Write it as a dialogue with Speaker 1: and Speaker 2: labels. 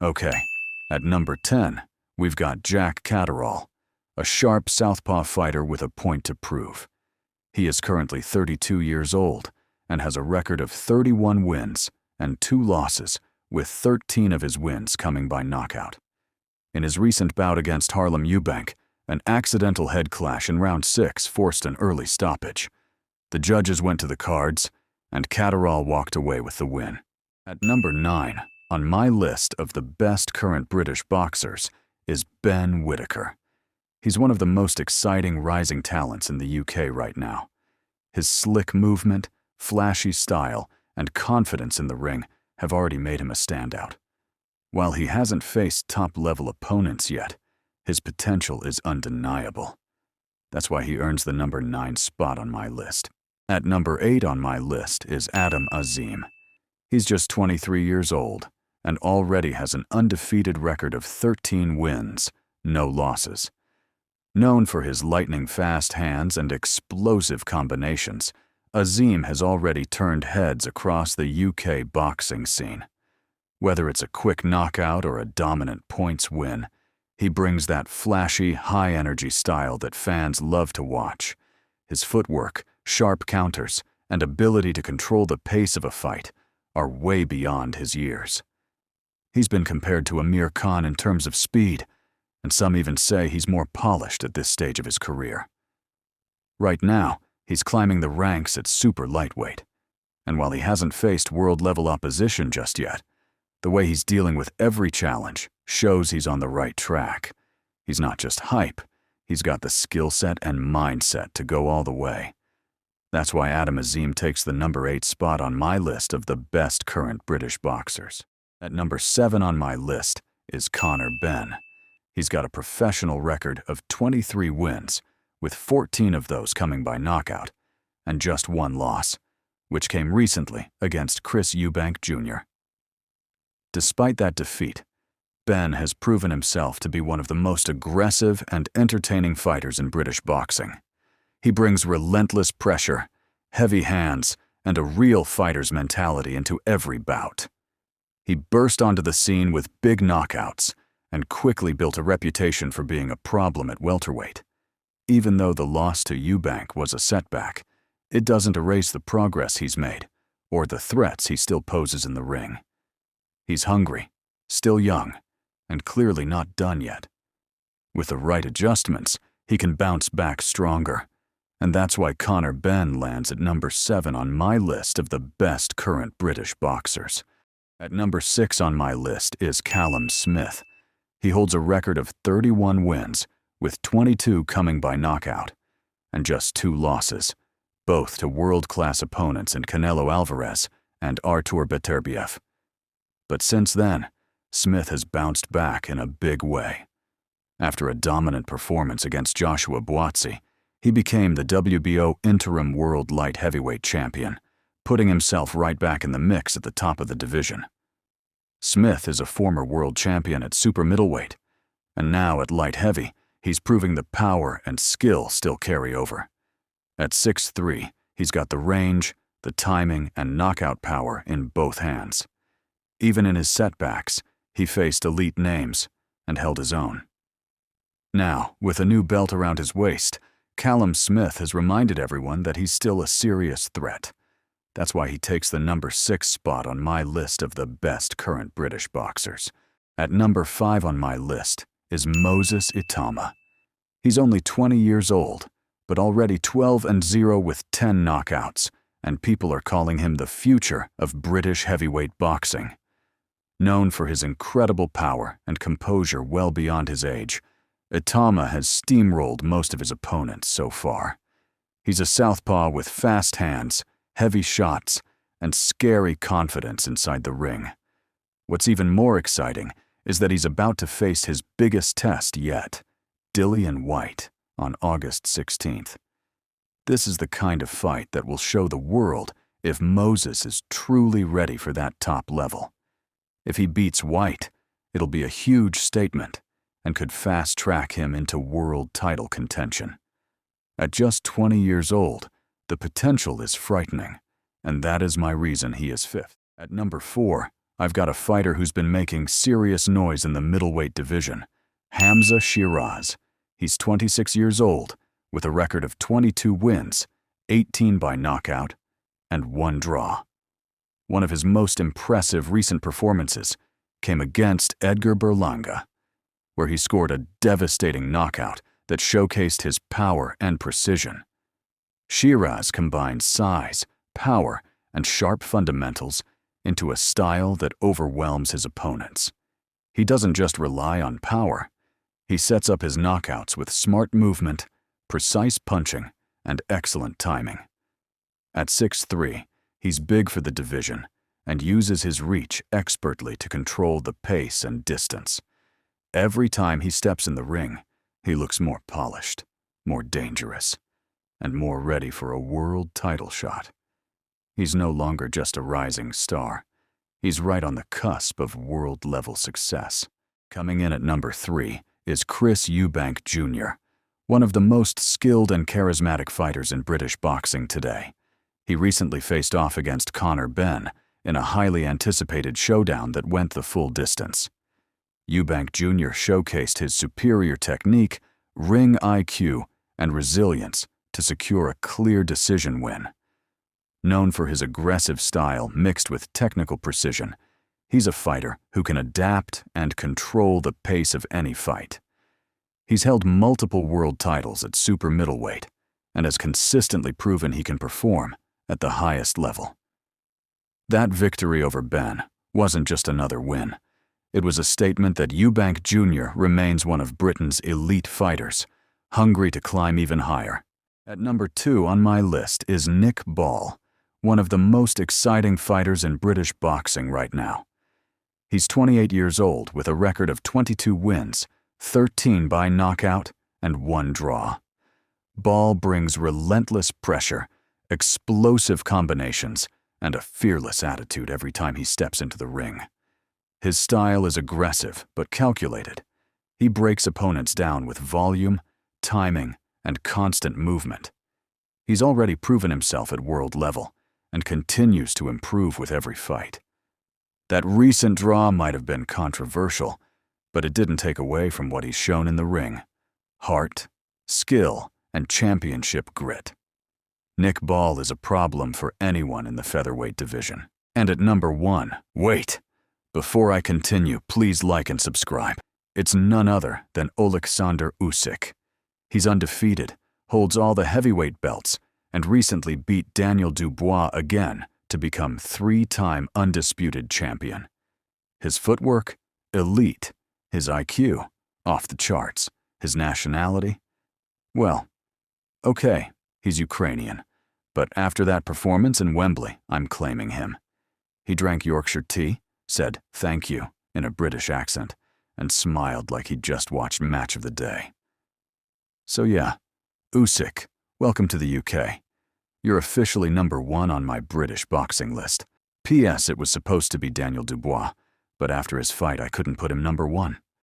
Speaker 1: Okay, at number 10, we've got Jack Catterall, a sharp southpaw fighter with a point to prove. He is currently 32 years old and has a record of 31 wins and 2 losses, with 13 of his wins coming by knockout. In his recent bout against Callum Eubank, an accidental head clash in round 6 forced an early stoppage. The judges went to the cards, and Catterall walked away with the win. At number 9, on my list of the best current British boxers, is Ben Whittaker. He's one of the most exciting rising talents in the UK right now. His slick movement, flashy style, and confidence in the ring have already made him a standout. While he hasn't faced top-level opponents yet, his potential is undeniable. That's why he earns the number 9 spot on my list. At number 8 on my list is Adam Azim. He's just 23 years old and already has an undefeated record of 13 wins, no losses. Known for his lightning-fast hands and explosive combinations, Azim has already turned heads across the UK boxing scene. Whether it's a quick knockout or a dominant points win, he brings that flashy, high-energy style that fans love to watch. His footwork, sharp counters, and ability to control the pace of a fight are way beyond his years. He's been compared to Amir Khan in terms of speed, and some even say he's more polished at this stage of his career. Right now, he's climbing the ranks at super lightweight, and while he hasn't faced world-level opposition just yet, the way he's dealing with every challenge shows he's on the right track. He's not just hype, he's got the skill set and mindset to go all the way. That's why Adam Azim takes the number 8 spot on my list of the best current British boxers. At number 7 on my list is Conor Benn. He's got a professional record of 23 wins, with 14 of those coming by knockout, and just 1 loss, which came recently against Chris Eubank Jr. Despite that defeat, Ben has proven himself to be one of the most aggressive and entertaining fighters in British boxing. He brings relentless pressure, heavy hands, and a real fighter's mentality into every bout. He burst onto the scene with big knockouts and quickly built a reputation for being a problem at welterweight. Even though the loss to Eubank was a setback, it doesn't erase the progress he's made or the threats he still poses in the ring. He's hungry, still young, and clearly not done yet. With the right adjustments, he can bounce back stronger, and that's why Conor Benn lands at number 7 on my list of the best current British boxers. At number 6 on my list is Callum Smith. He holds a record of 31 wins, with 22 coming by knockout, and just 2 losses, both to world-class opponents in Canelo Alvarez and Artur Beterbiev. But since then, Smith has bounced back in a big way. After a dominant performance against Joshua Buatsi, he became the WBO interim world light heavyweight champion, putting himself right back in the mix at the top of the division. Smith is a former world champion at super middleweight, and now at light heavy, he's proving the power and skill still carry over. At 6'3", he's got the range, the timing, and knockout power in both hands. Even in his setbacks, he faced elite names and held his own. Now, with a new belt around his waist, Callum Smith has reminded everyone that he's still a serious threat. That's why he takes the number 6 spot on my list of the best current British boxers. At number 5 on my list is Moses Itauma. He's only 20 years old, but already 12-0 with 10 knockouts, and people are calling him the future of British heavyweight boxing. Known for his incredible power and composure well beyond his age, Itauma has steamrolled most of his opponents so far. He's a southpaw with fast hands, heavy shots, and scary confidence inside the ring. What's even more exciting is that he's about to face his biggest test yet, Dillian Whyte, on August 16th. This is the kind of fight that will show the world if Moses is truly ready for that top level. If he beats Whyte, it'll be a huge statement and could fast-track him into world title contention. At just 20 years old, the potential is frightening, and that is my reason he is 5th. At number 4, I've got a fighter who's been making serious noise in the middleweight division, Hamzah Sheeraz. He's 26 years old, with a record of 22 wins, 18 by knockout, and 1 draw. One of his most impressive recent performances came against Edgar Berlanga, where he scored a devastating knockout that showcased his power and precision. Sheeraz combines size, power, and sharp fundamentals into a style that overwhelms his opponents. He doesn't just rely on power. He sets up his knockouts with smart movement, precise punching, and excellent timing. At 6'3", he's big for the division and uses his reach expertly to control the pace and distance. Every time he steps in the ring, he looks more polished, more dangerous, and more ready for a world title shot. He's no longer just a rising star. He's right on the cusp of world-level success. Coming in at number 3 is Chris Eubank Jr., one of the most skilled and charismatic fighters in British boxing today. He recently faced off against Conor Benn in a highly anticipated showdown that went the full distance. Eubank Jr. showcased his superior technique, ring IQ, and resilience to secure a clear decision win. Known for his aggressive style mixed with technical precision, he's a fighter who can adapt and control the pace of any fight. He's held multiple world titles at super middleweight and has consistently proven he can perform at the highest level. That victory over Benn wasn't just another win. It was a statement that Eubank Jr. remains one of Britain's elite fighters, hungry to climb even higher. At number 2 on my list is Nick Ball, one of the most exciting fighters in British boxing right now. He's 28 years old with a record of 22 wins, 13 by knockout, and 1 draw. Ball brings relentless pressure, explosive combinations, and a fearless attitude every time he steps into the ring. His style is aggressive but calculated. He breaks opponents down with volume, timing, and constant movement. He's already proven himself at world level and continues to improve with every fight. That recent draw might have been controversial, but it didn't take away from what he's shown in the ring: heart, skill, and championship grit. Nick Ball is a problem for anyone in the featherweight division. And at number 1, wait! Before I continue, please like and subscribe. It's none other than Oleksandr Usyk. He's undefeated, holds all the heavyweight belts, and recently beat Daniel Dubois again to become 3-time undisputed champion. His footwork? Elite. His IQ? Off the charts. His nationality? Well, okay, he's Ukrainian, but after that performance in Wembley, I'm claiming him. He drank Yorkshire tea, said "thank you" in a British accent, and smiled like he'd just watched Match of the Day. So yeah, Usyk, welcome to the UK. You're officially number 1 on my British boxing list. P.S. It was supposed to be Daniel Dubois, but after his fight I couldn't put him number 1.